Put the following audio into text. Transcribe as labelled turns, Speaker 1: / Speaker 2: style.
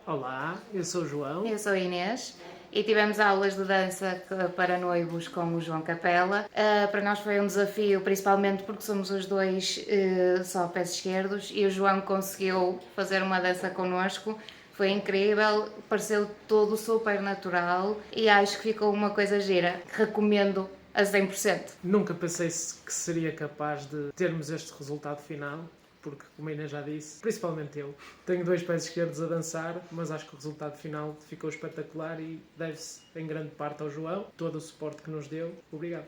Speaker 1: Olá, eu sou o João.
Speaker 2: Eu sou a Inês e tivemos aulas de dança para noivos com o João Capela. Para nós foi um desafio, principalmente porque somos os dois só pés esquerdos e o João conseguiu fazer uma dança connosco. Foi incrível, pareceu tudo super natural e acho que ficou uma coisa gira. Recomendo a 100%.
Speaker 1: Nunca pensei que seria capaz de termos este resultado final, porque, como a Inês já disse, principalmente eu, tenho dois pés esquerdos a dançar, mas acho que o resultado final ficou espetacular e deve-se em grande parte ao João, todo o suporte que nos deu. Obrigado.